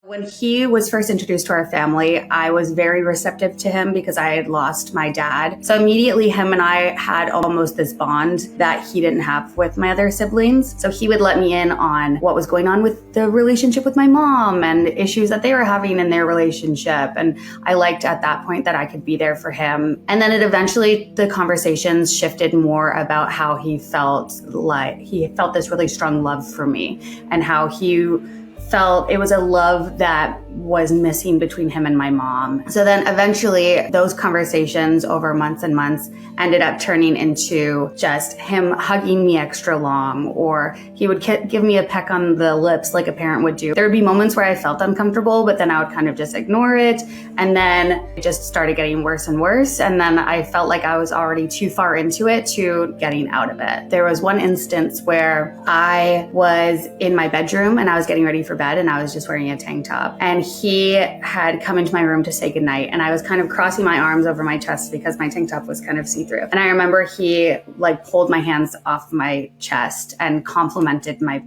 When he was first introduced to our family, I was very receptive to him because I had lost my dad. So immediately him and I had almost this bond that he didn't have with my other siblings. So he would let me in on what was going on with the relationship with my mom and issues that they were having in their relationship. And I liked at that point that I could be there for him. And then the conversations shifted more about how he felt this really strong love for me and how he felt it was a love that was missing between him and my mom. So then eventually those conversations over months and months ended up turning into just him hugging me extra long, or he would give me a peck on the lips like a parent would do. There would be moments where I felt uncomfortable, but then I would kind of just ignore it. And then it just started getting worse and worse. And then I felt like I was already too far into it to getting out of it. There was one instance where I was in my bedroom and I was getting ready for bed and I was just wearing a tank top. And he had come into my room to say goodnight. And I was kind of crossing my arms over my chest because my tank top was kind of see-through. And I remember he pulled my hands off my chest and complimented my.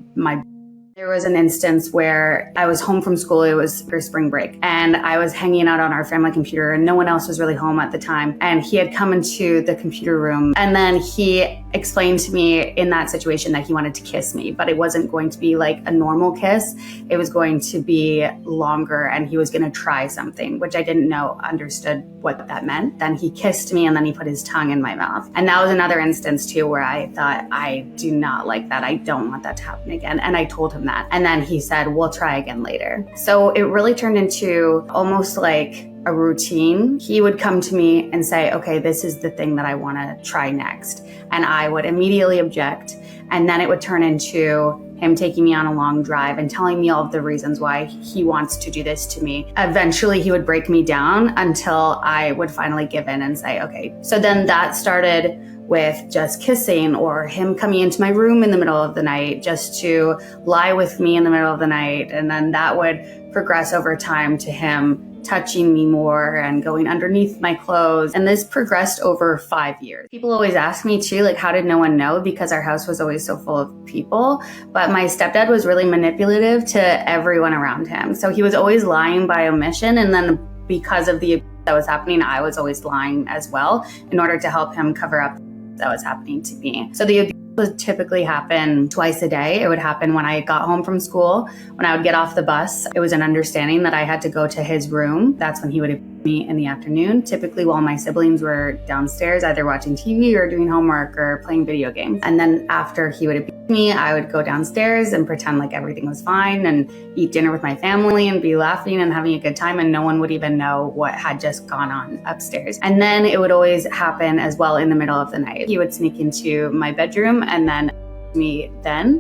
There was an instance where I was home from school. It was for spring break and I was hanging out on our family computer and no one else was really home at the time. And he had come into the computer room and then he explained to me in that situation that he wanted to kiss me, but it wasn't going to be like a normal kiss. It was going to be longer and he was going to try something, which I didn't understood what that meant. Then he kissed me and then he put his tongue in my mouth. And that was another instance too, where I thought, I do not like that. I don't want that to happen again. And I told him that. And then he said, we'll try again later. So it really turned into almost like a routine. He would come to me and say, okay, this is the thing that I want to try next. And I would immediately object. And then it would turn into him taking me on a long drive and telling me all of the reasons why he wants to do this to me. Eventually, he would break me down until I would finally give in and say, okay. So then that started with just kissing or him coming into my room in the middle of the night just to lie with me in the middle of the night. And then that would progress over time to him touching me more and going underneath my clothes. And this progressed over 5 years. People always ask me too, like, how did no one know? Because our house was always so full of people. But my stepdad was really manipulative to everyone around him. So he was always lying by omission. And then because of the abuse that was happening, I was always lying as well in order to help him cover up that was happening to me. So the abuse would typically happen twice a day. It would happen when I got home from school. When I would get off the bus, it was an understanding that I had to go to his room. That's when he would abuse me in the afternoon, typically while my siblings were downstairs, either watching TV or doing homework or playing video games. And then after he would abuse me, I would go downstairs and pretend like everything was fine and eat dinner with my family and be laughing and having a good time. And no one would even know what had just gone on upstairs. And then it would always happen as well in the middle of the night. He would sneak into my bedroom and then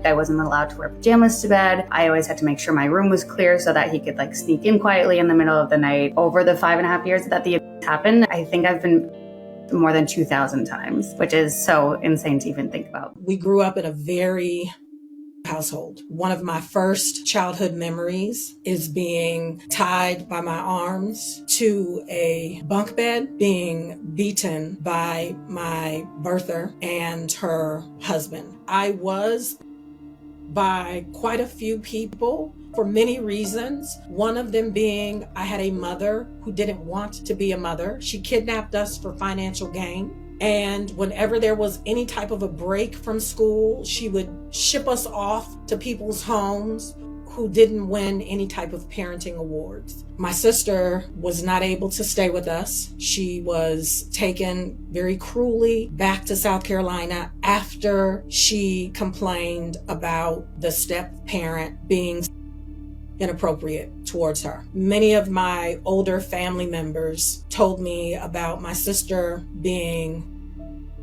I wasn't allowed to wear pajamas to bed. I always had to make sure my room was clear so that he could sneak in quietly in the middle of the night. Over the 5.5 years that the abuse happened, I think I've been more than 2,000 times, which is so insane to even think about. We grew up in a very household. One of my first childhood memories is being tied by my arms to a bunk bed, being beaten by my birther and her husband. I was by quite a few people for many reasons. One of them being I had a mother who didn't want to be a mother. She kidnapped us for financial gain. And whenever there was any type of a break from school, she would ship us off to people's homes who didn't win any type of parenting awards. My sister was not able to stay with us. She was taken very cruelly back to South Carolina after she complained about the step parent being inappropriate towards her. Many of my older family members told me about my sister being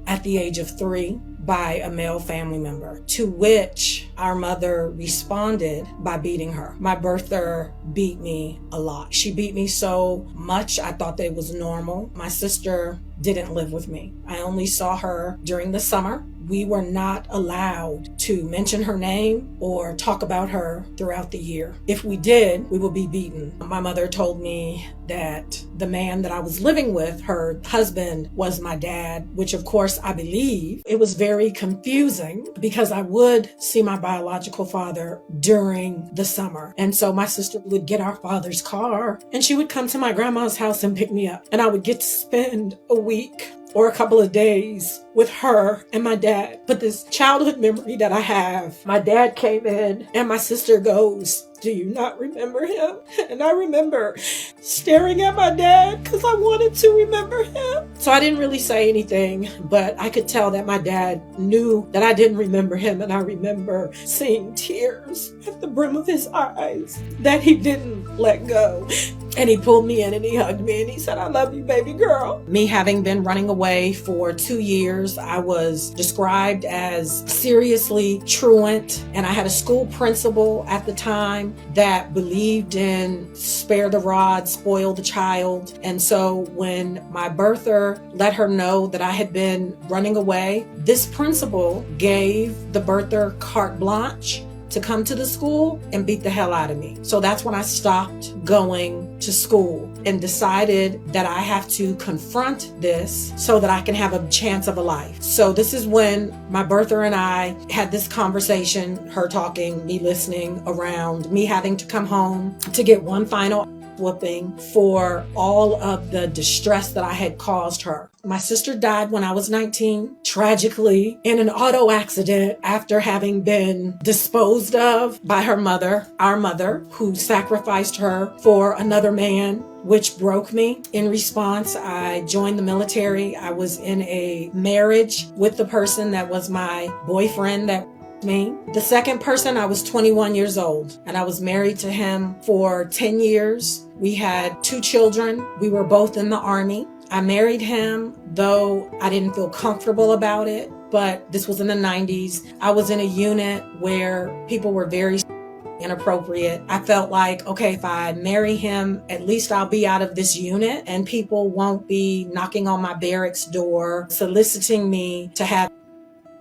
at the age of 3 by a male family member, to which our mother responded by beating her. My birther beat me a lot. She beat me so much I thought that it was normal. My sister didn't live with me. I only saw her during the summer we were not allowed to mention her name or talk about her throughout the year. If we did, we would be beaten. My mother told me that the man that I was living with, her husband, was my dad, which of course I believe. It was very confusing because I would see my biological father during the summer. And so my sister would get our father's car and she would come to my grandma's house and pick me up. And I would get to spend a week or a couple of days with her and my dad. But this childhood memory that I have, my dad came in and my sister goes, "Do you not remember him?" And I remember staring at my dad because I wanted to remember him. So I didn't really say anything, but I could tell that my dad knew that I didn't remember him. And I remember seeing tears at the brim of his eyes that he didn't let go. And he pulled me in and he hugged me and he said, "I love you, baby girl." Me having been running away for 2 years, I was described as seriously truant. And I had a school principal at the time that believed in spare the rod, spoil the child. And so when my birther let her know that I had been running away, this principal gave the birther carte blanche to come to the school and beat the hell out of me. So that's when I stopped going to school and decided that I have to confront this so that I can have a chance of a life. So this is when my birther and I had this conversation, her talking, me listening, around me having to come home to get one final whooping for all of the distress that I had caused her. My sister died when I was 19, tragically, in an auto accident after having been disposed of by her mother, our mother, who sacrificed her for another man, which broke me. In response, I joined the military. I was in a marriage with the person that was my boyfriend that me. The second person, I was 21 years old and I was married to him for 10 years. We had 2 children. We were both in the Army. I married him, though I didn't feel comfortable about it, but this was in the 90s. I was in a unit where people were very inappropriate. I felt like, okay, if I marry him, at least I'll be out of this unit and people won't be knocking on my barracks door, soliciting me to have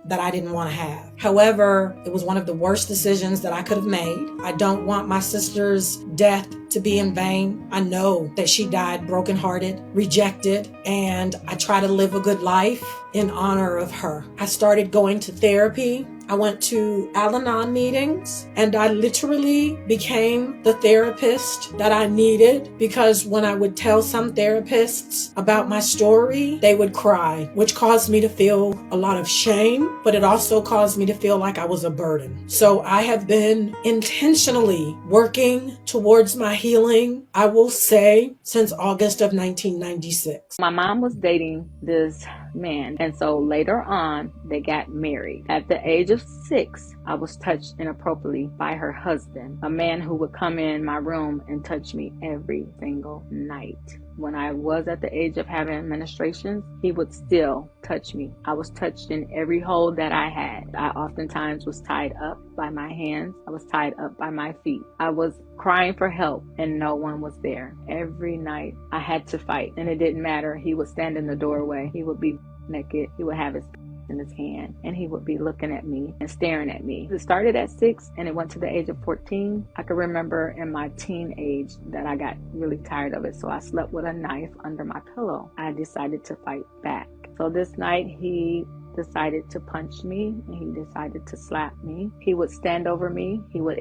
that I didn't want to have. However, it was one of the worst decisions that I could have made. I don't want my sister's death to be in vain. I know that she died brokenhearted, rejected, and I try to live a good life in honor of her. I started going to therapy. I went to Al-Anon meetings and I literally became the therapist that I needed, because when I would tell some therapists about my story, they would cry, which caused me to feel a lot of shame, but it also caused me to feel like I was a burden. So I have been intentionally working towards my healing, I will say, since August of 1996. My mom was dating this man, and so later on they got married. At the age of 6, I was touched inappropriately by her husband, a man who would come in my room and touch me every single night. When I was at the age of having menstruations, he would still touch me. I was touched in every hole that I had. I oftentimes was tied up by my hands. I was tied up by my feet. I was crying for help and no one was there. Every night I had to fight, and it didn't matter. He would stand in the doorway. He would be naked. He would have his in his hand and he would be looking at me and staring at me. It started at 6 and it went to the age of 14. I can remember in my teen age that I got really tired of it, so I slept with a knife under my pillow. I decided to fight back. So this night he decided to punch me and he decided to slap me. He would stand over me. He would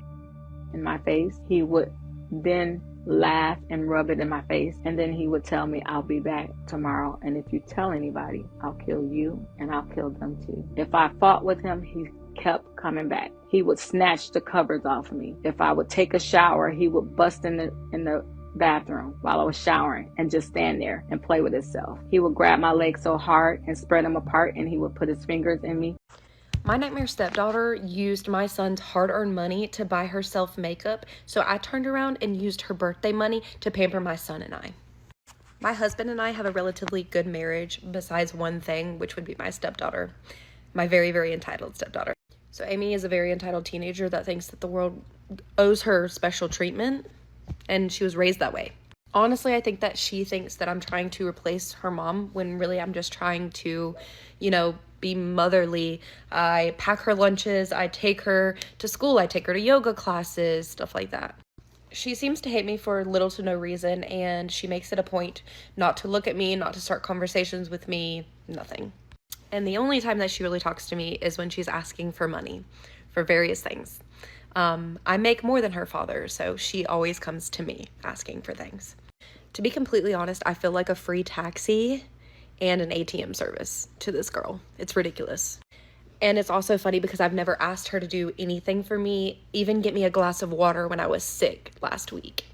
in my face. He would then laugh and rub it in my face, and then he would tell me, "I'll be back tomorrow, and if you tell anybody, I'll kill you and I'll kill them too." If I fought with him, he kept coming back. He would snatch the covers off me. If I would take a shower, he would bust in the bathroom while I was showering and just stand there and play with himself. He would grab my legs so hard and spread them apart, and he would put his fingers in me. My nightmare stepdaughter used my son's hard-earned money to buy herself makeup, so I turned around and used her birthday money to pamper my son and I. My husband and I have a relatively good marriage, besides one thing, which would be my stepdaughter, my very, very entitled stepdaughter. So Amy is a very entitled teenager that thinks that the world owes her special treatment, and she was raised that way. Honestly, I think that she thinks that I'm trying to replace her mom when really I'm just trying to, be motherly. I pack her lunches, I take her to school, I take her to yoga classes, stuff like that. She seems to hate me for little to no reason, and she makes it a point not to look at me, not to start conversations with me, nothing. And the only time that she really talks to me is when she's asking for money for various things. I make more than her father, so she always comes to me asking for things. To be completely honest, I feel like a free taxi and an ATM service to this girl. It's ridiculous. And it's also funny because I've never asked her to do anything for me, even get me a glass of water when I was sick last week.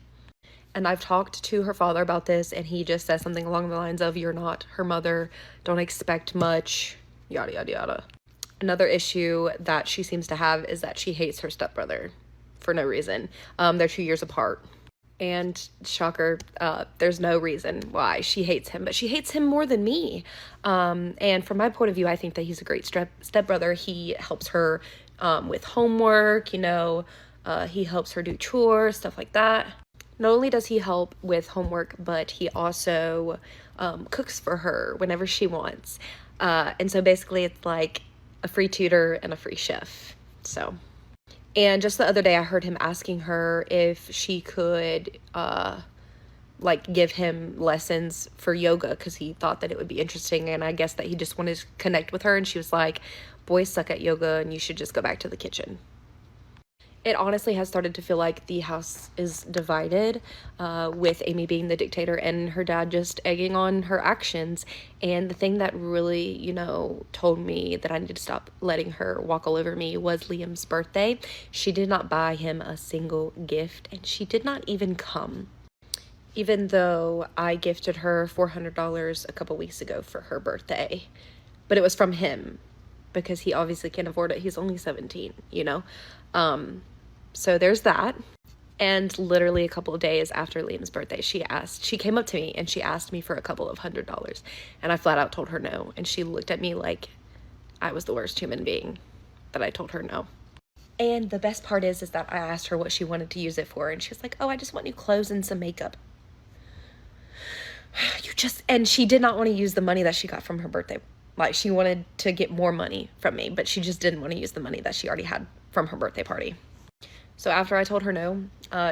And I've talked to her father about this, and he just says something along the lines of, "You're not her mother, don't expect much, yada, yada, yada." Another issue that she seems to have is that she hates her stepbrother for no reason. They're 2 years apart. And shocker, there's no reason why she hates him, but she hates him more than me. And from my point of view, I think that he's a great stepbrother. He helps her with homework, he helps her do chores, stuff like that. Not only does he help with homework, but he also cooks for her whenever she wants. And so basically it's like a free tutor and a free chef. And just the other day I heard him asking her if she could give him lessons for yoga because he thought that it would be interesting, and I guess that he just wanted to connect with her, and she was like, "Boys suck at yoga and you should just go back to the kitchen." It honestly has started to feel like the house is divided, with Amy being the dictator and her dad just egging on her actions. And the thing that really, told me that I need to stop letting her walk all over me was Liam's birthday. She did not buy him a single gift, and she did not even come. Even though I gifted her $400 a couple weeks ago for her birthday. But it was from him, because he obviously can't afford it. He's only 17, So there's that. And literally a couple of days after Liam's birthday, she came up to me and she asked me for a couple of $100. And I flat out told her no. And she looked at me like I was the worst human being that I told her no. And the best part is that I asked her what she wanted to use it for. And she was like, "Oh, I just want new clothes and some makeup." And she did not want to use the money that she got from her birthday. Like, she wanted to get more money from me, but she just didn't want to use the money that she already had from her birthday party. So after I told her no,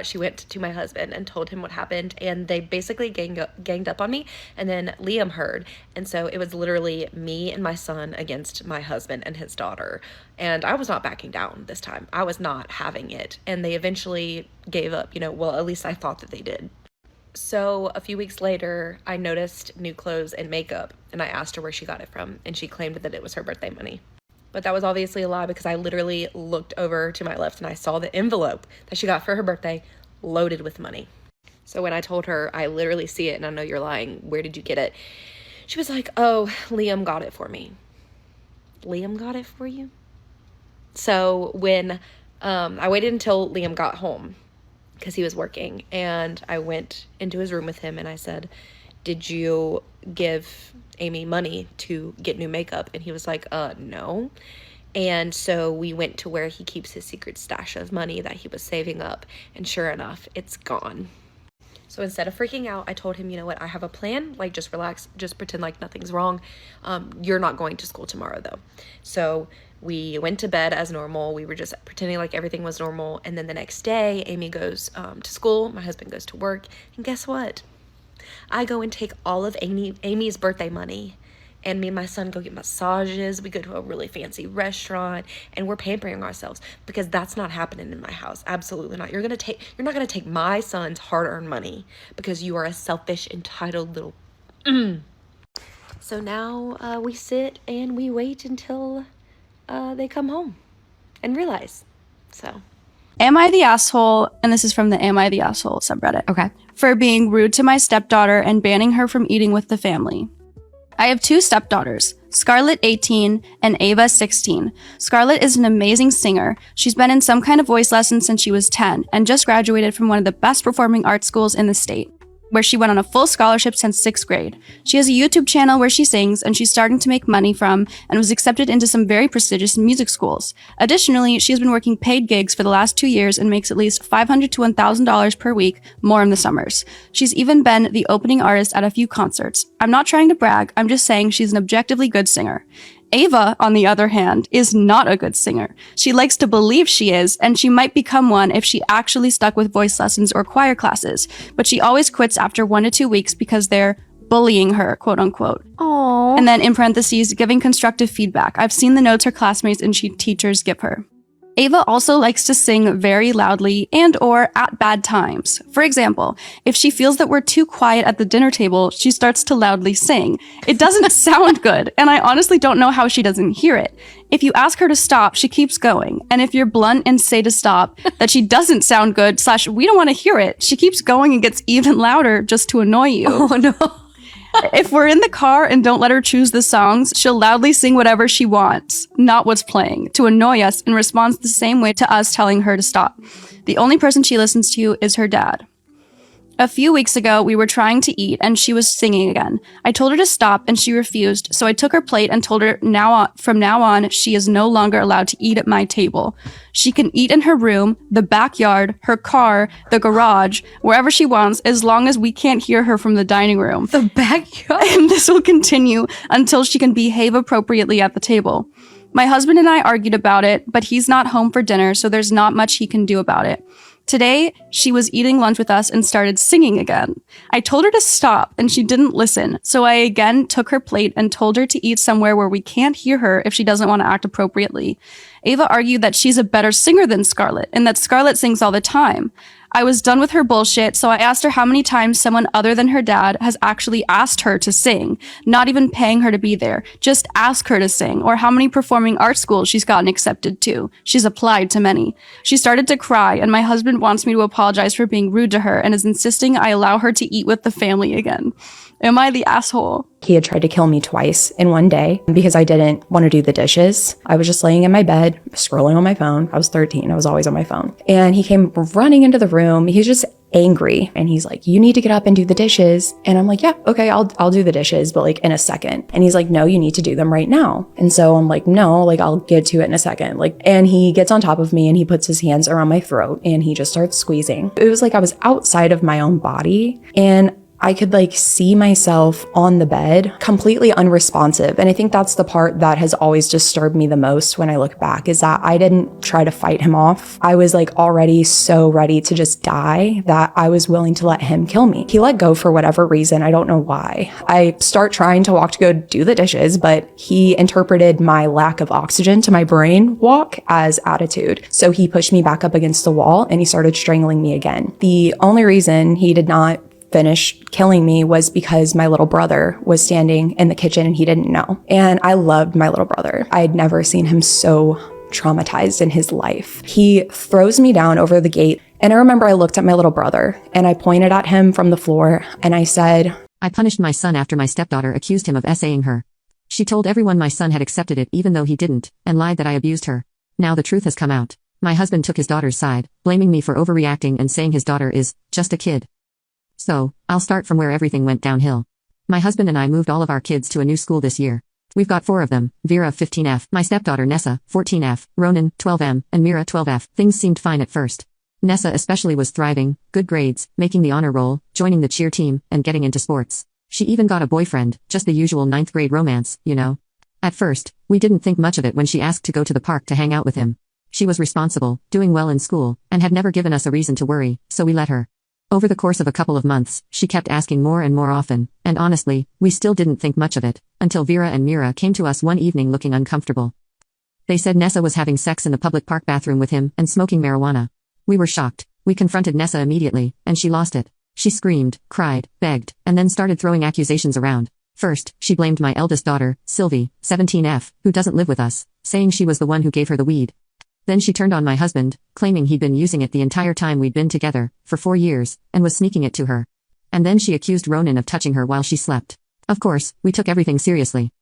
she went to my husband and told him what happened, and they basically ganged up on me, and then Liam heard, and so it was literally me and my son against my husband and his daughter, and I was not backing down this time. I was not having it, and they eventually gave up, well, at least I thought that they did. So a few weeks later, I noticed new clothes and makeup, and I asked her where she got it from, and she claimed that it was her birthday money. But that was obviously a lie, because I literally looked over to my left and I saw the envelope that she got for her birthday loaded with money. So when I told her, "I literally see it and I know you're lying, where did you get it?" She was like, "Oh, Liam got it for me." Liam got it for you? So when I waited until Liam got home, because he was working, and I went into his room with him and I said, "Did you give Amy money to get new makeup?" And he was like, no. And so we went to where he keeps his secret stash of money that he was saving up, and sure enough, it's gone. So instead of freaking out, I told him, "You know what, I have a plan, just relax, just pretend like nothing's wrong. You're not going to school tomorrow though." So we went to bed as normal. We were just pretending like everything was normal. And then the next day, Amy goes to school, my husband goes to work, and guess what? I go and take all of Amy's birthday money, and me and my son go get massages. We go to a really fancy restaurant, and we're pampering ourselves, because that's not happening in my house. Absolutely not. You're not gonna take my son's hard-earned money because you are a selfish, entitled little. So now we sit and we wait until they come home and realize. So. Am I the asshole? And this is from the Am I the Asshole subreddit. Okay. For being rude to my stepdaughter and banning her from eating with the family. I have two stepdaughters, Scarlett 18 and Ava 16. Scarlett is an amazing singer. She's been in some kind of voice lessons since she was 10 and just graduated from one of the best performing arts schools in the state, where she went on a full scholarship since 6th grade. She has a YouTube channel where she sings, and she's starting to make money from, and was accepted into some very prestigious music schools. Additionally, she has been working paid gigs for the last 2 years and makes at least $500 to $1,000 per week, more in the summers. She's even been the opening artist at a few concerts. I'm not trying to brag, I'm just saying she's an objectively good singer. Ava, on the other hand, is not a good singer. She likes to believe she is, and she might become one if she actually stuck with voice lessons or choir classes, but she always quits after 1 to 2 weeks because they're bullying her, quote unquote. Aww. And then in parentheses, giving constructive feedback. I've seen the notes her classmates and teachers give her. Ava also likes to sing very loudly and or at bad times. For example, if she feels that we're too quiet at the dinner table, she starts to loudly sing. It doesn't sound good, and I honestly don't know how she doesn't hear it. If you ask her to stop, she keeps going. And if you're blunt and say to stop, that she doesn't sound good, / we don't want to hear it, she keeps going and gets even louder just to annoy you. Oh no. If we're in the car and don't let her choose the songs, she'll loudly sing whatever she wants, not what's playing, to annoy us and responds the same way to us telling her to stop. The only person she listens to is her dad. A few weeks ago, we were trying to eat and she was singing again. I told her to stop and she refused, so I took her plate and told her from now on, she is no longer allowed to eat at my table. She can eat in her room, the backyard, her car, the garage, wherever she wants, as long as we can't hear her from the dining room. The backyard? And this will continue until she can behave appropriately at the table. My husband and I argued about it, but he's not home for dinner, so there's not much he can do about it. Today, she was eating lunch with us and started singing again. I told her to stop, and she didn't listen, so I again took her plate and told her to eat somewhere where we can't hear her if she doesn't want to act appropriately. Ava argued that she's a better singer than Scarlett, and that Scarlett sings all the time. I was done with her bullshit, so I asked her how many times someone other than her dad has actually asked her to sing, not even paying her to be there. Just ask her to sing, or how many performing arts schools she's gotten accepted to. She's applied to many. She started to cry, and my husband wants me to apologize for being rude to her and is insisting I allow her to eat with the family again. Am I the asshole? He had tried to kill me twice in one day because I didn't want to do the dishes. I was just laying in my bed, scrolling on my phone. I was 13. I was always on my phone. And he came running into the room. He's just angry. And he's like, you need to get up and do the dishes. And I'm like, yeah, okay, I'll do the dishes, but like in a second. And he's like, no, you need to do them right now. And so I'm like, no, like I'll get to it in a second. And he gets on top of me and he puts his hands around my throat and he just starts squeezing. It was like I was outside of my own body and I could like see myself on the bed, completely unresponsive. And I think that's the part that has always disturbed me the most when I look back, is that I didn't try to fight him off. I was like already so ready to just die that I was willing to let him kill me. He let go for whatever reason. I don't know why. I start trying to walk to go do the dishes, but he interpreted my lack of oxygen to my brain walk as attitude. So he pushed me back up against the wall and he started strangling me again. The only reason he did not finish killing me was because my little brother was standing in the kitchen and he didn't know. And I loved my little brother. I had never seen him so traumatized in his life. He throws me down over the gate. And I remember I looked at my little brother and I pointed at him from the floor and I said, I punished my son after my stepdaughter accused him of SAing her. She told everyone my son had accepted it even though he didn't, and lied that I abused her. Now the truth has come out. My husband took his daughter's side, blaming me for overreacting and saying his daughter is just a kid. So, I'll start from where everything went downhill. My husband and I moved all of our kids to a new school this year. We've got 4 of them, Vera 15F, my stepdaughter Nessa 14F, Ronan 12M, and Mira 12F. Things seemed fine at first. Nessa especially was thriving, good grades, making the honor roll, joining the cheer team, and getting into sports. She even got a boyfriend, just the usual 9th grade romance, you know. At first, we didn't think much of it when she asked to go to the park to hang out with him. She was responsible, doing well in school, and had never given us a reason to worry, so we let her. Over the course of a couple of months, she kept asking more and more often, and honestly, we still didn't think much of it, until Vera and Mira came to us one evening looking uncomfortable. They said Nessa was having sex in the public park bathroom with him and smoking marijuana. We were shocked. We confronted Nessa immediately, and she lost it. She screamed, cried, begged, and then started throwing accusations around. First, she blamed my eldest daughter, Sylvie, 17F, who doesn't live with us, saying she was the one who gave her the weed. Then she turned on my husband, claiming he'd been using it the entire time we'd been together, for 4 years, and was sneaking it to her. And then she accused Ronan of touching her while she slept. Of course, we took everything seriously.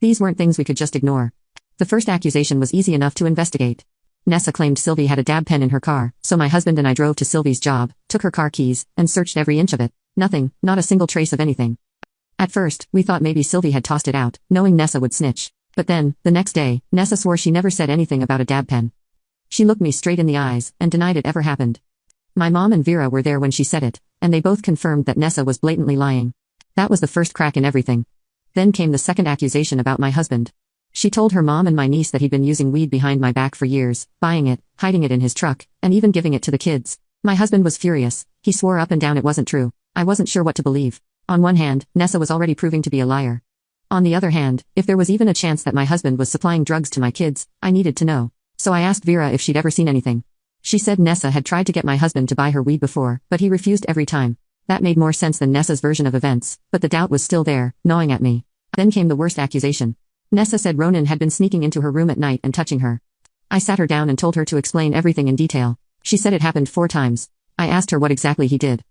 These weren't things we could just ignore. The first accusation was easy enough to investigate. Nessa claimed Sylvie had a dab pen in her car, so my husband and I drove to Sylvie's job, took her car keys, and searched every inch of it. Nothing, not a single trace of anything. At first, we thought maybe Sylvie had tossed it out, knowing Nessa would snitch. But then, the next day, Nessa swore she never said anything about a dab pen. She looked me straight in the eyes, and denied it ever happened. My mom and Vera were there when she said it, and they both confirmed that Nessa was blatantly lying. That was the first crack in everything. Then came the second accusation about my husband. She told her mom and my niece that he'd been using weed behind my back for years, buying it, hiding it in his truck, and even giving it to the kids. My husband was furious. He swore up and down it wasn't true. I wasn't sure what to believe. On one hand, Nessa was already proving to be a liar. On the other hand, if there was even a chance that my husband was supplying drugs to my kids, I needed to know. So I asked Vera if she'd ever seen anything. She said Nessa had tried to get my husband to buy her weed before, but he refused every time. That made more sense than Nessa's version of events, but the doubt was still there, gnawing at me. Then came the worst accusation. Nessa said Ronan had been sneaking into her room at night and touching her. I sat her down and told her to explain everything in detail. She said it happened 4 times. I asked her what exactly he did.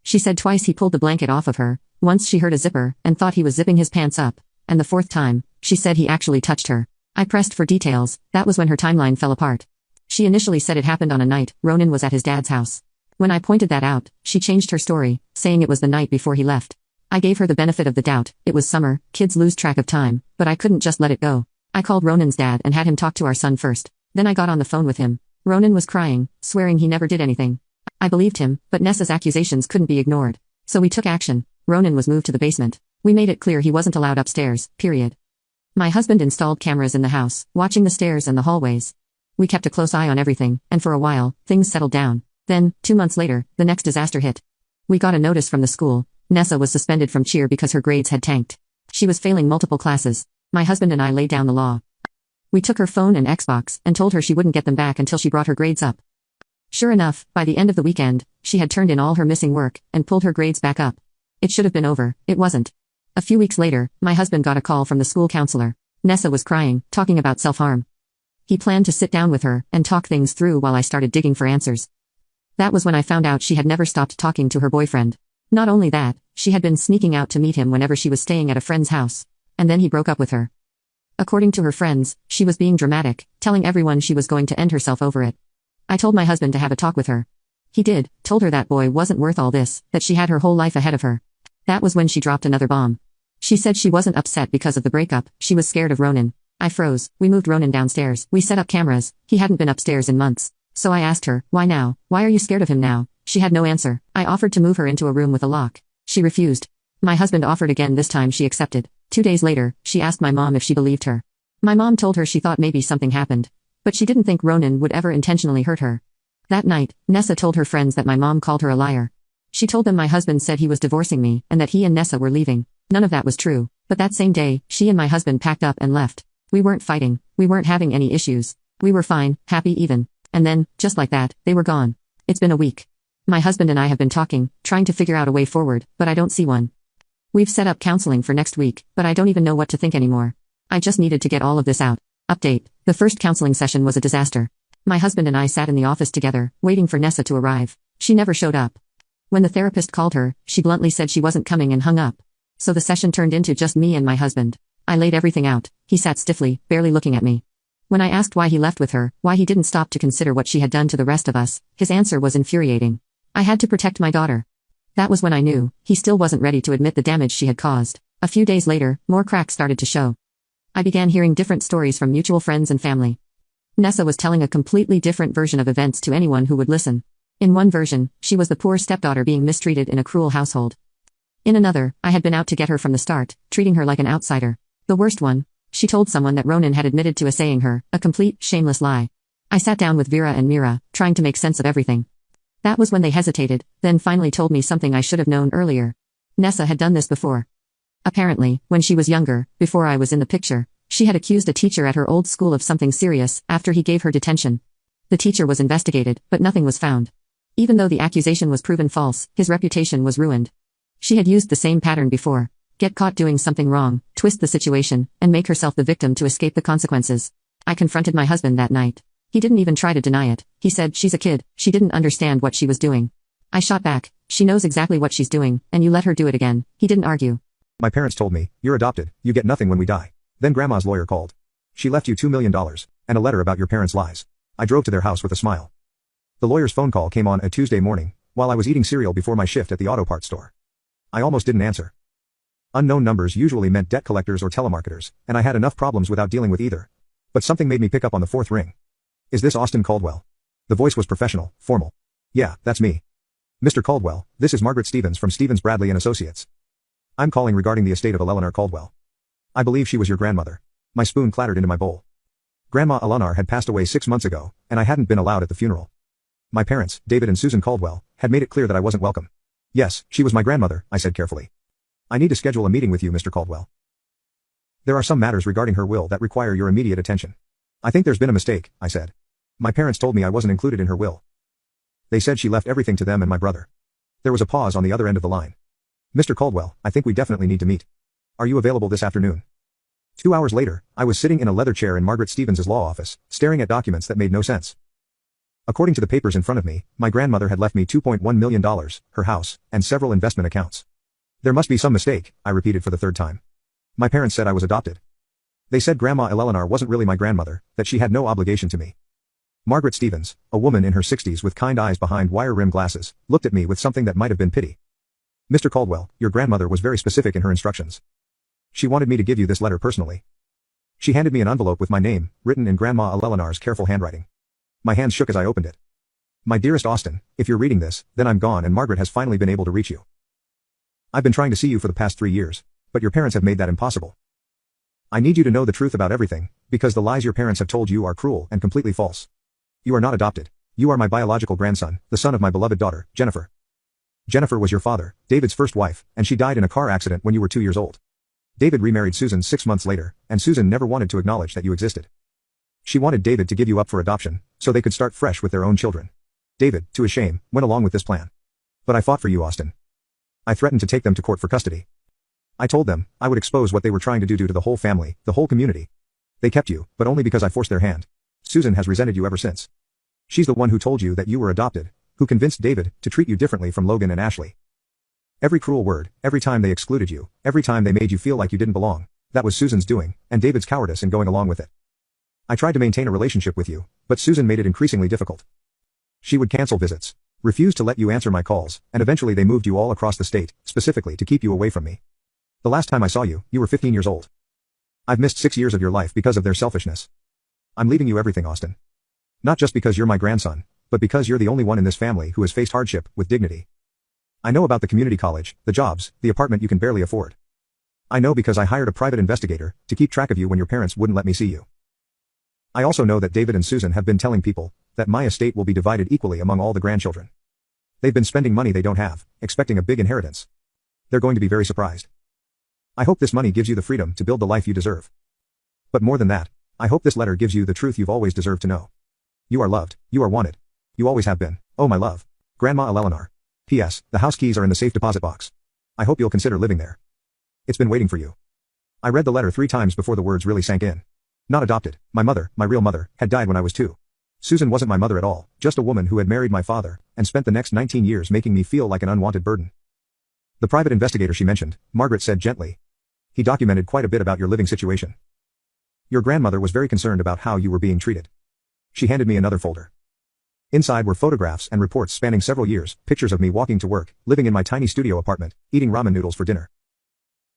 She said twice he pulled the blanket off of her, once she heard a zipper and thought he was zipping his pants up, and the 4th time, she said he actually touched her. I pressed for details. That was when her timeline fell apart. She initially said it happened on a night Ronan was at his dad's house. When I pointed that out, she changed her story, saying it was the night before he left. I gave her the benefit of the doubt. It was summer, kids lose track of time, but I couldn't just let it go. I called Ronan's dad and had him talk to our son first. Then I got on the phone with him. Ronan was crying, swearing he never did anything. I believed him, but Nessa's accusations couldn't be ignored. So we took action. Ronan was moved to the basement. We made it clear he wasn't allowed upstairs, period. My husband installed cameras in the house, watching the stairs and the hallways. We kept a close eye on everything, and for a while, things settled down. Then, 2 months later, the next disaster hit. We got a notice from the school. Nessa was suspended from cheer because her grades had tanked. She was failing multiple classes. My husband and I laid down the law. We took her phone and Xbox and told her she wouldn't get them back until she brought her grades up. Sure enough, by the end of the weekend, she had turned in all her missing work and pulled her grades back up. It should have been over. It wasn't. A few weeks later, my husband got a call from the school counselor. Nessa was crying, talking about self-harm. He planned to sit down with her and talk things through while I started digging for answers. That was when I found out she had never stopped talking to her boyfriend. Not only that, she had been sneaking out to meet him whenever she was staying at a friend's house. And then he broke up with her. According to her friends, she was being dramatic, telling everyone she was going to end herself over it. I told my husband to have a talk with her. He did, told her that boy wasn't worth all this, that she had her whole life ahead of her. That was when she dropped another bomb. She said she wasn't upset because of the breakup, she was scared of Ronan. I froze. We moved Ronan downstairs. We set up cameras. He hadn't been upstairs in months. So I asked her, why now? Why are you scared of him now? She had no answer. I offered to move her into a room with a lock. She refused. My husband offered again. This time she accepted. 2 days later, she asked my mom if she believed her. My mom told her she thought maybe something happened. But she didn't think Ronan would ever intentionally hurt her. That night, Nessa told her friends that my mom called her a liar. She told them my husband said he was divorcing me and that he and Nessa were leaving. None of that was true. But that same day, she and my husband packed up and left. We weren't fighting. We weren't having any issues. We were fine, happy even. And then, just like that, they were gone. It's been a week. My husband and I have been talking, trying to figure out a way forward, but I don't see one. We've set up counseling for next week, but I don't even know what to think anymore. I just needed to get all of this out. Update. The first counseling session was a disaster. My husband and I sat in the office together, waiting for Nessa to arrive. She never showed up. When the therapist called her, she bluntly said she wasn't coming and hung up. So the session turned into just me and my husband. I laid everything out. He sat stiffly, barely looking at me. When I asked why he left with her, why he didn't stop to consider what she had done to the rest of us, his answer was infuriating. I had to protect my daughter. That was when I knew he still wasn't ready to admit the damage she had caused. A few days later, more cracks started to show. I began hearing different stories from mutual friends and family. Nessa was telling a completely different version of events to anyone who would listen. In one version, she was the poor stepdaughter being mistreated in a cruel household. In another, I had been out to get her from the start, treating her like an outsider. The worst one, she told someone that Ronan had admitted to assaying her, a complete, shameless lie. I sat down with Vera and Mira, trying to make sense of everything. That was when they hesitated, then finally told me something I should have known earlier. Nessa had done this before. Apparently, when she was younger, before I was in the picture, she had accused a teacher at her old school of something serious after he gave her detention. The teacher was investigated, but nothing was found. Even though the accusation was proven false, his reputation was ruined. She had used the same pattern before. Get caught doing something wrong, twist the situation, and make herself the victim to escape the consequences. I confronted my husband that night. He didn't even try to deny it. He said, she's a kid, she didn't understand what she was doing. I shot back, she knows exactly what she's doing, and you let her do it again. He didn't argue. My parents told me, you're adopted, you get nothing when we die. Then grandma's lawyer called. She left you $2 million, and a letter about your parents' lies. I drove to their house with a smile. The lawyer's phone call came on a Tuesday morning, while I was eating cereal before my shift at the auto parts store. I almost didn't answer. Unknown numbers usually meant debt collectors or telemarketers, and I had enough problems without dealing with either. But something made me pick up on the fourth ring. Is this Austin Caldwell? The voice was professional, formal. Yeah, that's me. Mr. Caldwell, this is Margaret Stevens from Stevens Bradley and Associates. I'm calling regarding the estate of Eleanor Caldwell. I believe she was your grandmother. My spoon clattered into my bowl. Grandma Eleanor had passed away 6 months ago, and I hadn't been allowed at the funeral. My parents, David and Susan Caldwell, had made it clear that I wasn't welcome. Yes, she was my grandmother, I said carefully. I need to schedule a meeting with you, Mr. Caldwell. There are some matters regarding her will that require your immediate attention. I think there's been a mistake, I said. My parents told me I wasn't included in her will. They said she left everything to them and my brother. There was a pause on the other end of the line. Mr. Caldwell, I think we definitely need to meet. Are you available this afternoon? 2 hours later, I was sitting in a leather chair in Margaret Stevens' law office, staring at documents that made no sense. According to the papers in front of me, my grandmother had left me $2.1 million, her house, and several investment accounts. There must be some mistake, I repeated for the third time. My parents said I was adopted. They said Grandma Eleanor wasn't really my grandmother, that she had no obligation to me. Margaret Stevens, a woman in her 60s with kind eyes behind wire-rimmed glasses, looked at me with something that might have been pity. Mr. Caldwell, your grandmother was very specific in her instructions. She wanted me to give you this letter personally. She handed me an envelope with my name, written in Grandma Eleanor's careful handwriting. My hands shook as I opened it. My dearest Austin, if you're reading this, then I'm gone and Margaret has finally been able to reach you. I've been trying to see you for the past 3 years, but your parents have made that impossible. I need you to know the truth about everything, because the lies your parents have told you are cruel and completely false. You are not adopted. You are my biological grandson, the son of my beloved daughter, Jennifer. Jennifer was your father, David's first wife, and she died in a car accident when you were 2 years old. David remarried Susan 6 months later, and Susan never wanted to acknowledge that you existed. She wanted David to give you up for adoption, so they could start fresh with their own children. David, to his shame, went along with this plan. But I fought for you, Austin. I threatened to take them to court for custody. I told them I would expose what they were trying to do to the whole family, the whole community. They kept you, but only because I forced their hand. Susan has resented you ever since. She's the one who told you that you were adopted, who convinced David to treat you differently from Logan and Ashley. Every cruel word, every time they excluded you, every time they made you feel like you didn't belong, that was Susan's doing, and David's cowardice in going along with it. I tried to maintain a relationship with you, but Susan made it increasingly difficult. She would cancel visits, refuse to let you answer my calls, and eventually they moved you all across the state, specifically to keep you away from me. The last time I saw you, you were 15 years old. I've missed 6 years of your life because of their selfishness. I'm leaving you everything, Austin. Not just because you're my grandson, but because you're the only one in this family who has faced hardship with dignity. I know about the community college, the jobs, the apartment you can barely afford. I know because I hired a private investigator to keep track of you when your parents wouldn't let me see you. I also know that David and Susan have been telling people that my estate will be divided equally among all the grandchildren. They've been spending money they don't have, expecting a big inheritance. They're going to be very surprised. I hope this money gives you the freedom to build the life you deserve. But more than that, I hope this letter gives you the truth you've always deserved to know. You are loved, you are wanted. You always have been. Oh my love. Grandma Eleanor. P.S. The house keys are in the safe deposit box. I hope you'll consider living there. It's been waiting for you. I read the letter 3 times before the words really sank in. Not adopted, my mother, my real mother, had died when I was 2. Susan wasn't my mother at all, just a woman who had married my father, and spent the next 19 years making me feel like an unwanted burden. The private investigator she mentioned, Margaret said gently. He documented quite a bit about your living situation. Your grandmother was very concerned about how you were being treated. She handed me another folder. Inside were photographs and reports spanning several years, pictures of me walking to work, living in my tiny studio apartment, eating ramen noodles for dinner.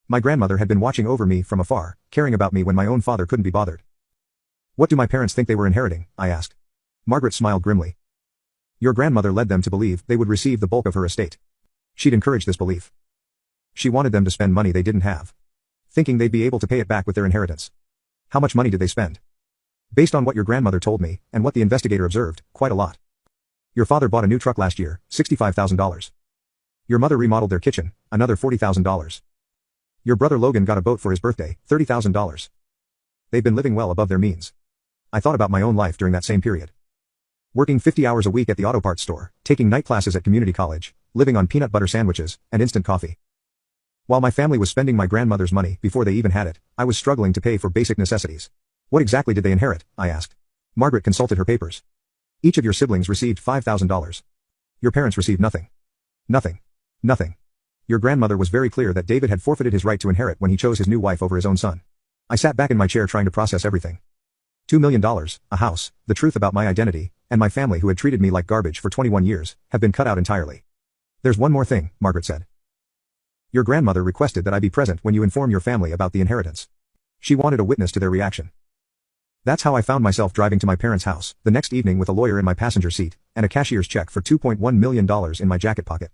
My grandmother had been watching over me from afar, caring about me when my own father couldn't be bothered. What do my parents think they were inheriting? I asked. Margaret smiled grimly. Your grandmother led them to believe they would receive the bulk of her estate. She'd encouraged this belief. She wanted them to spend money they didn't have, thinking they'd be able to pay it back with their inheritance. How much money did they spend? Based on what your grandmother told me, and what the investigator observed, quite a lot. Your father bought a new truck last year, $65,000. Your mother remodeled their kitchen, another $40,000. Your brother Logan got a boat for his birthday, $30,000. They've been living well above their means. I thought about my own life during that same period. Working 50 hours a week at the auto parts store, taking night classes at community college, living on peanut butter sandwiches, and instant coffee. While my family was spending my grandmother's money before they even had it, I was struggling to pay for basic necessities. What exactly did they inherit? I asked. Margaret consulted her papers. Each of your siblings received $5,000. Your parents received nothing. Nothing. Nothing. Your grandmother was very clear that David had forfeited his right to inherit when he chose his new wife over his own son. I sat back in my chair trying to process everything. $2 million, a house, the truth about my identity, and my family who had treated me like garbage for 21 years, have been cut out entirely. There's one more thing, Margaret said. Your grandmother requested that I be present when you inform your family about the inheritance. She wanted a witness to their reaction. That's how I found myself driving to my parents' house, the next evening with a lawyer in my passenger seat, and a cashier's check for $2.1 million in my jacket pocket.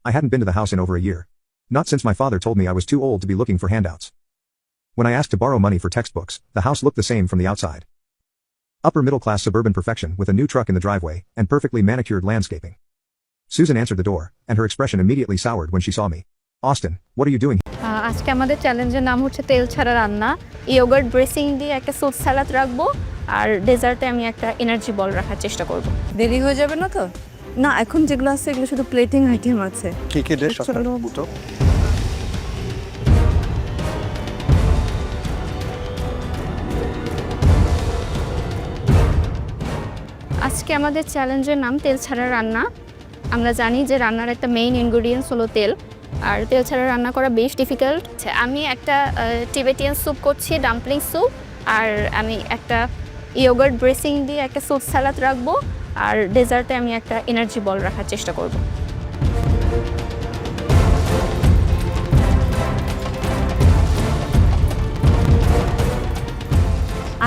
I hadn't been to the house in over a year. Not since my father told me I was too old to be looking for handouts. When I asked to borrow money for textbooks, the house looked the same from the outside. Upper middle class suburban perfection with a new truck in the driveway and perfectly manicured landscaping. Susan answered the door, and her expression immediately soured when she saw me. Austin, what are you doing? আজকে আমাদের চ্যালেঞ্জের নাম হচ্ছে তেল ছাড়া রান্না। Yogurt dressing দিয়ে একটা ফ্রুট সালাদ রাখবো, আর ডেজার্টে আমি একটা এনার্জি বল রাখার চেষ্টা করব। দেরি হয়ে যাবে না তো? না, এখন যেগুলো আছে এগুলো শুধু প্লেটিং আইটেম আছে। কি কি ডিশ আপনার বুটো? আজকে আমাদের চ্যালেঞ্জের নাম তেল ছাড়া রান্না। আমরা জানি যে রান্নার একটা মেইন ইনগ্রেডিয়েন্টস হলো তেল, আর তেল ছাড়া রান্না করা বেশ ডিফিকাল্ট। আমি একটা টিবেটিয়ান স্যুপ করছি, ডাম্পলিং স্যুপ, আর আমি একটা ইয়োগার্ট ড্রেসিং দিয়ে একটা ফ্রুট সালাদ রাখবো, আর ডেজার্টে আমি একটা এনার্জি বল রাখার চেষ্টা করব।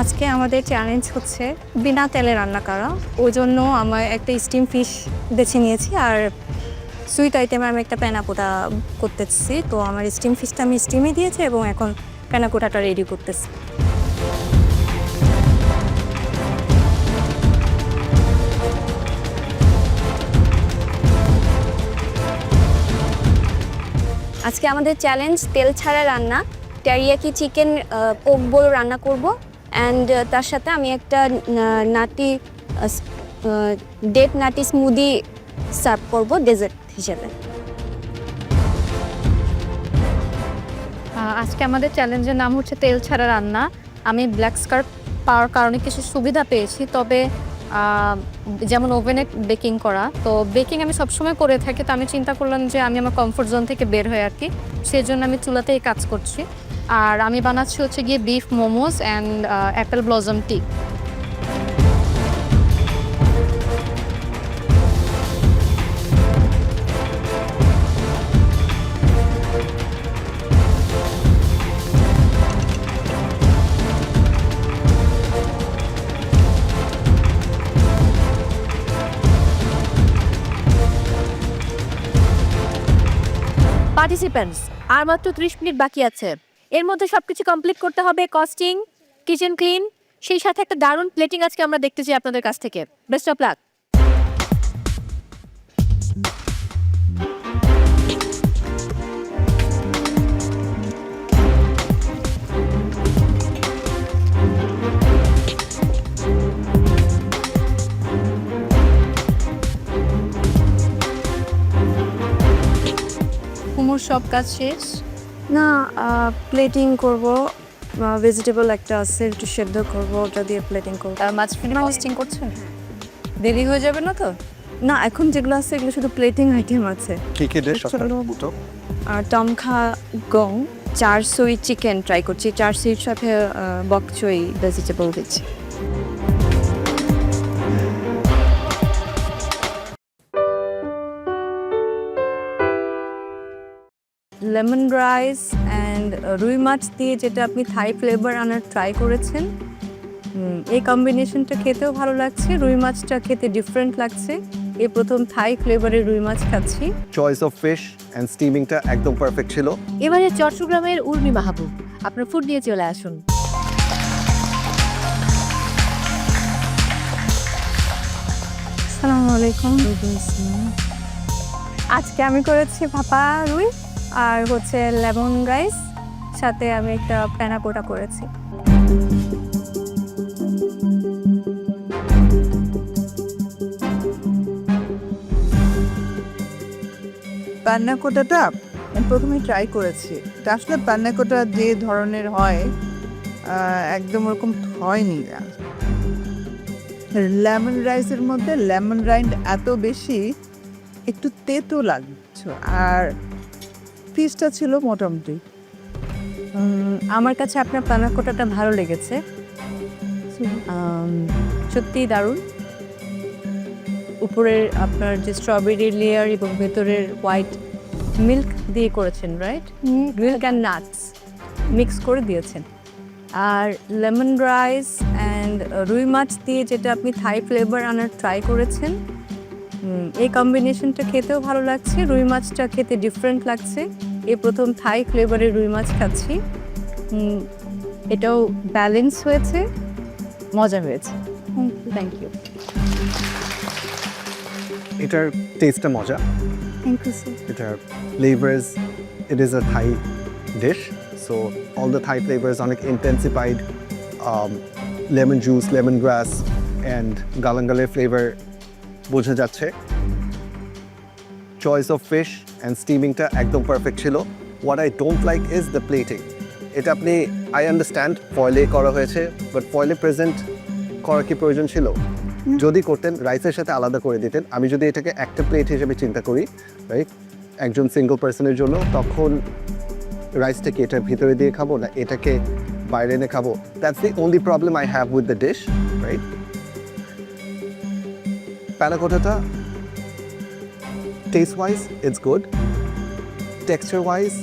আজকে আমাদের চ্যালেঞ্জ হচ্ছে বিনা তেলে রান্না করা। ওই জন্য আমার একটা স্টিম ফিশ বেছে নিয়েছি, আর সুইট আইটেমে আমি একটা প্যানাকোটা করতেছি। তো আমার স্টিম ফিশটা আমি স্টিমে দিয়েছি এবং এখন প্যানাকোটাটা রেডি করতেছি। আজকে আমাদের চ্যালেঞ্জ তেল ছাড়া রান্না। টেরিয়াকি চিকেন পোক বোল রান্না করব, অ্যান্ড তার সাথে আমি একটা ডেট নাটি স্মুদি সার্ভ করব ডেজার্ট হিসেবে। আজকে আমাদের চ্যালেঞ্জের নাম হচ্ছে তেল ছাড়া রান্না। আমি ব্ল্যাক স্কার্প পাওয়ার কারণে কিছু সুবিধা পেয়েছি, তবে যেমন ওভেনে বেকিং করা, তো বেকিং আমি সবসময় করে থাকি। তো আমি চিন্তা করলাম যে আমি আমার কমফোর্ট জোন থেকে বের হয়ে আর কি, সেই জন্য আমি চুলাতেই কাজ করছি। আর আমি বানাচ্ছি হচ্ছে গিয়ে beef momos and apple blossom tea. Participants, আর মাত্র 30 মিনিট বাকি আছে। এর মধ্যে সবকিছু কমপ্লিট করতে হবে, কস্টিং, কিচেন ক্লিন, সেই সাথে একটা দারুণ প্লেটিং আজকে আমরা দেখতে চাই আপনাদের কাছ থেকে। Best of luck. কুমোর সব কাজ শেষ? না, প্লেটিং করব, ভেজিটেবল একটা আছে একটু সেদ্ধ করব, ওটা দিয়ে প্লেটিং করব। মাঝখানে কস্টিং করছেন? দেরি হয়ে যাবে না তো? না, এখন যেগুলো আছে এগুলো শুধু প্লেটিং আইটেম আছে। কি কি ডিশ আপনার বুটো? টমখা গং, 4 সুইট চিকেন ট্রাই করছি, 4 সুইট সাথে বক চই ভেজিটেবল দিচ্ছি। লেমন রাইস অ্যান্ড রুই মাছ দিয়ে যেটা আপনি থাই ফ্লেভার আনার ট্রাই করেছেন, এই কম্বিনেশনটা খেতেও ভালো লাগছে। রুই মাছটা খেতে ডিফারেন্ট লাগছে, এই প্রথম থাই ফ্লেভারের রুই মাছ খাচ্ছি। চয়েস অফ ফিশ এন্ড স্টিমিংটা একদম পারফেক্ট ছিল। এবারে চট্টগ্রামের উর্মি মাহবুব, আপনার ফুড নিয়ে চলে আসুন। আসসালামু আলাইকুম। আজকে আমি করেছি ভাপা রুই আর হচ্ছে লেমন রাইস, সাথে আমি একটা প্যানাকোটা করেছি। পান্নাকোটাটা প্রথমে ট্রাই করেছি। এটা আসলে পান্নাকোটা যে ধরনের হয় একদম ওরকম হয়নি। লেমন রাইসের মধ্যে লেমন রাইন্ড এত বেশি, একটু তেতো লাগছে, আর ফিশটা ছিল মোটামুটি। আমার কাছে আপনার পান্নাকোটাটা ভালো লেগেছে, সত্যিই দারুণ। উপরের আপনার যে স্ট্রবেরি লেয়ার এবং ভেতরের হোয়াইট মিল্ক দিয়ে করেছেন, right? Milk and nuts mix করে দিয়েছেন। আর লেমন রাইস অ্যান্ড রুই মাছ দিয়ে যেটা আপনি থাই ফ্লেভার আনার ট্রাই করেছেন, এই কম্বিনেশনটা খেতেও ভালো লাগছে। রুই মাছটা খেতে ডিফারেন্ট লাগছে, এই প্রথম থাই ফ্লেভারের রুই মাছ খাচ্ছি। এটাও ব্যালেন্স হয়েছে, মজা হয়েছে। Thank you. এটার টেস্টটা মজা, থ্যাংক ইউ স্যার। এটার flavours, it is a Thai dish, so all the Thai flavours অনেক intensified, lemon juice, lemon grass and গালাঙ্গালের ফ্লেভার বোঝা যাচ্ছে। চয়েস অফ ফিশ অ্যান্ড স্টিমিংটা একদম পারফেক্ট ছিল। What I don't like is the plating. এটা আপনি, আই আন্ডারস্ট্যান্ড ফয়েলে করা হয়েছে, বাট ফয়েলে প্রেজেন্ট করা কি প্রয়োজন ছিল? যদি করতেন রাইসের সাথে আলাদা করে দিতেন। আমি যদি এটাকে একটা প্লেট হিসেবে চিন্তা করি, রাইট, একজন সিঙ্গল পার্সনের জন্য, তখন রাইসটাকে এটার ভিতরে দিয়ে খাবো না এটাকে বাইরে এনে খাবো? That's the only problem I have with the dish, right? প্যানাকোটাটা taste wise it's good, texture wise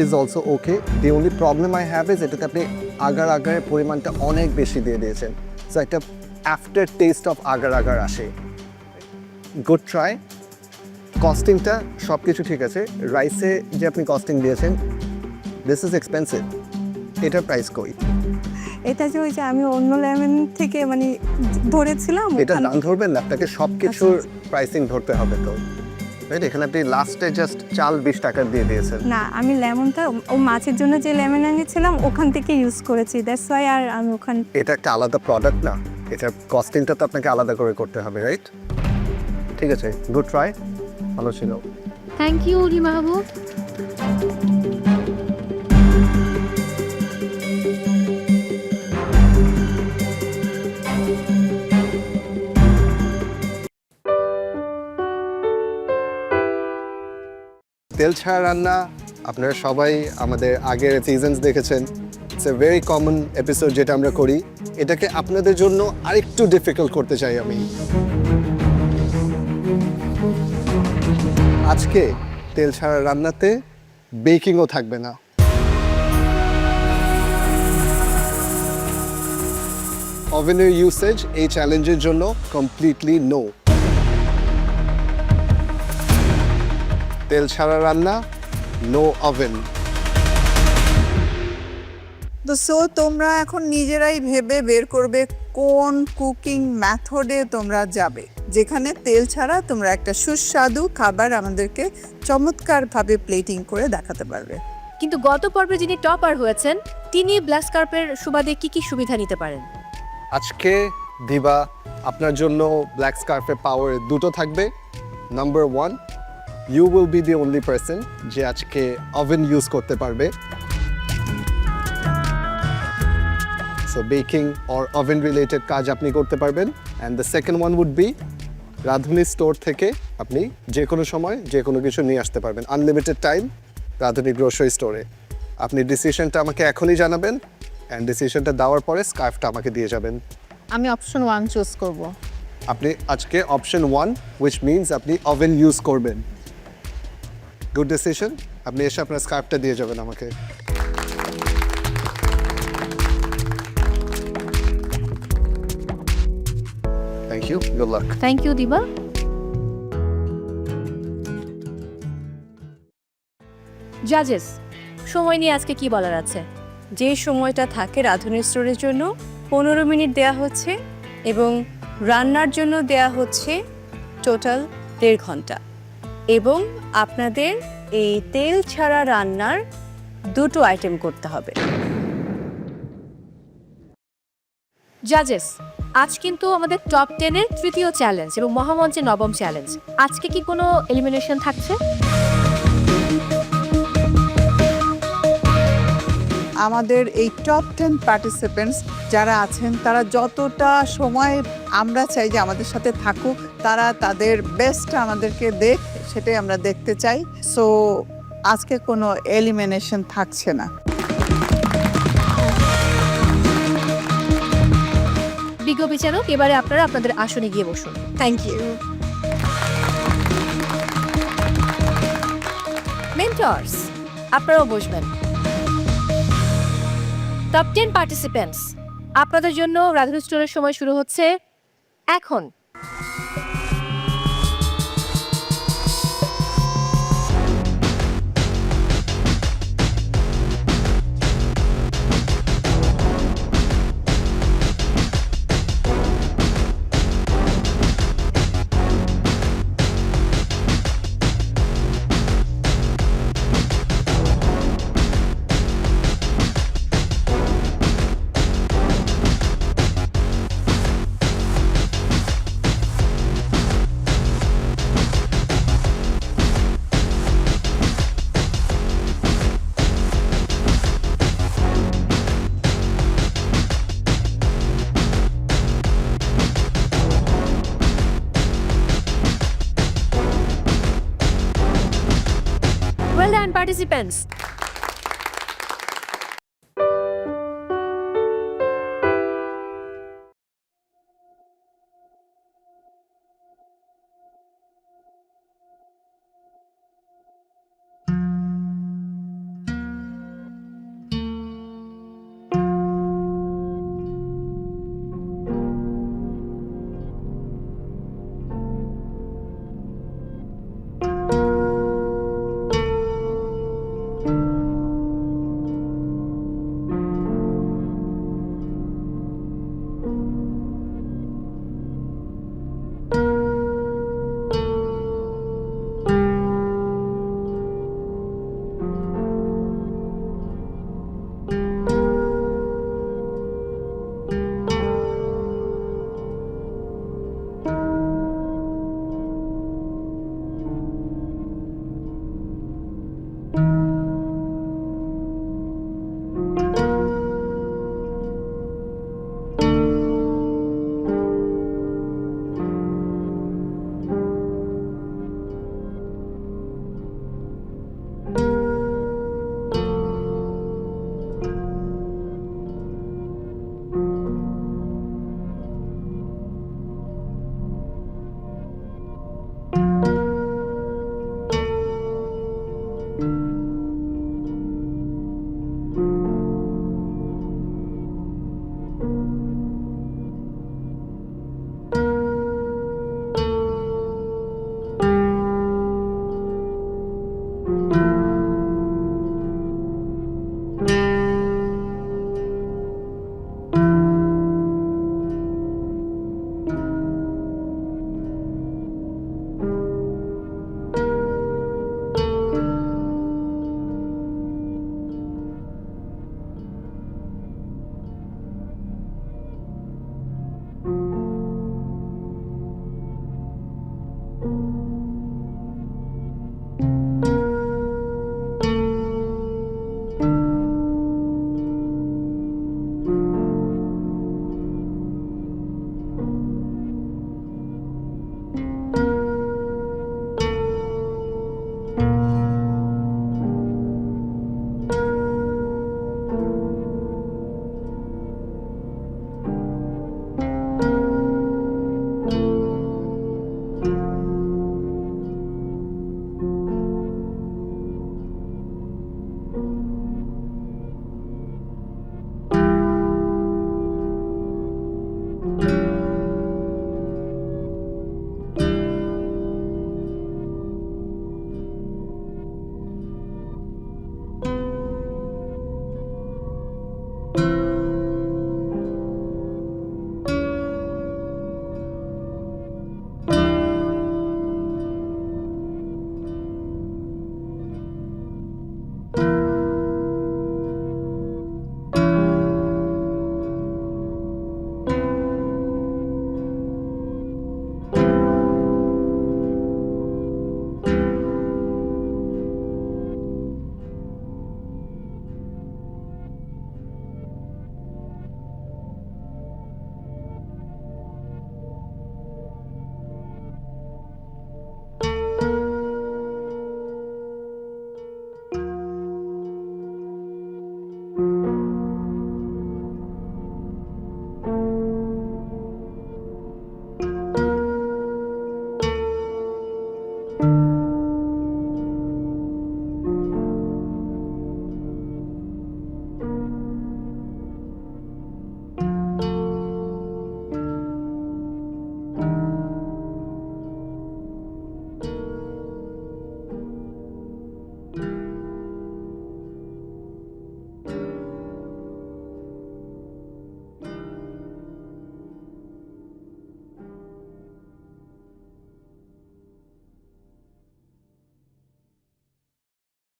is also okay. The only problem I have is এটাতে আপনি আগার আগারের পরিমাণটা অনেক বেশি দিয়ে দিয়েছেন, সো একটা after taste of agar agar আসে। Good try. কস্টিংটা সব কিছু ঠিক আছে। রাইসে যে আপনি কস্টিং দিয়েছেন, দিস ইজ এক্সপেন্সিভ, এটার প্রাইস কই? এটা যে ওই যে আমি অন্য লেমন থেকে মানে ধরেছিলাম, এটা দাম ধরবেন না, আপনাকে সব কিছুর প্রাইসিং ধরতে হবে তো, রাইট? এখানে আপনি লাস্টে জাস্ট চাল 20 টাকা দিয়ে দিয়েছেন। না, আমি লেমনটা ও মাছের জন্য যে লেমন এনেছিলাম ওখান থেকে ইউজ করেছি, দ্যাটস ওয়াই। আর আমি ওখান, এটা একটা আলাদা প্রোডাক্ট না, এটার কস্টিংটা তো আপনাকে আলাদা করে করতে হবে, রাইট? ঠিক আছে, গুড ট্রাই, ভালো ছিল। থ্যাংক ইউ রিমা বাবু। তেল ছাড়া রান্না আপনারা সবাই আমাদের আগের সিজনস দেখেছেন। It's a very common episode যেটা আমরা করি। এটাকে আপনাদের জন্য আরেকটু ডিফিকাল্ট করতে চাই আমি। আজকে তেল ছাড়া রান্নাতে বেকিংও থাকবে না। ওভেনের ইউসেজ এই চ্যালেঞ্জের জন্য কমপ্লিটলি নো। তেল ছাড়া রান্না, নো ওভেন। তো সো তোমরা এখন নিজেরাই ভেবে বের করবে কোন কুকিং মেথডে তোমরা যাবে, যেখানে তেল ছাড়া তোমরা একটা সুস্বাদু খাবার আমাদেরকে চমৎকারভাবে প্লেটিং করে দেখাতে পারবে। কিন্তু গত পর্বে যিনি টপার হয়েছেন তিনি ব্ল্যাক স্কার্পের সুবাদে কি কি সুবিধা নিতে পারেন? আজকে দিবা আপনার জন্য ব্ল্যাক স্কার্ফের পাওয়ার দুটো থাকবে। Number 1, you will be the only person যে আজকে ওভেন ইউজ করতে পারবে। So baking or oven related কাজ আপনি করতে পারবেন। And the second one would be Radhuni store থেকে আপনি যে কোনো সময় যে কোনো কিছু নিয়ে আসতে পারবেন। আনলিমিটেড টাইম রাঁধুনি গ্রোসারি স্টোরে। আপনি ডিসিশনটা আমাকে এখনই জানাবেন, অ্যান্ড ডিসিশনটা দেওয়ার পরে স্কার্ফটা আমাকে দিয়ে যাবেন। আমি অপশন 1 চুজ করব। আপনি আজকে অপশন 1, which means আপনি ওভেন ইউজ করবেন। Good decision. আপনি এসে আপনার স্কার্ফটা দিয়ে যাবেন আমাকে। Thank you, good luck. Thank you Diba. জাজেস, সময় নিয়ে আজকে কি বলার আছে? যে সময়টা থাকে রাঁধুনি স্টোরের জন্য 15 মিনিট দেয়া হচ্ছে এবং রান্নার জন্য দেয়া হচ্ছে টোটাল 1.5 ঘন্টা। এবং আপনাদের এই তেল ছাড়া রান্নার 2টো আইটেম করতে হবে। জাজেস, আজ কিন্তু আমাদের টপ 10 এর তৃতীয় চ্যালেঞ্জ এবং মহামঞ্চে নবম চ্যালেঞ্জ। আজকে কি কোনো এলিমিনেশন থাকছে? আমাদের এই টপ 10 পার্টিসিপেন্টস যারা আছেন তারা যতটা সময় আমরা চাই যে আমাদের সাথে থাকুক, তারা তাদের বেস্টটা আমাদেরকে দেখ, সেটাই আমরা দেখতে চাই। সো আজকে কোনো এলিমিনেশন থাকছে না। বিজ্ঞ বিচারক, এবারে আপনারা আপনাদের আসনে গিয়ে বসুন। Thank you. মেন্টরস, আপনারাও বসবেন। টপ 10 পার্টিসিপেন্টস, আপনাদের জন্য রাঁধুনি স্টোরের সময় শুরু হচ্ছে এখন। Well done, participants.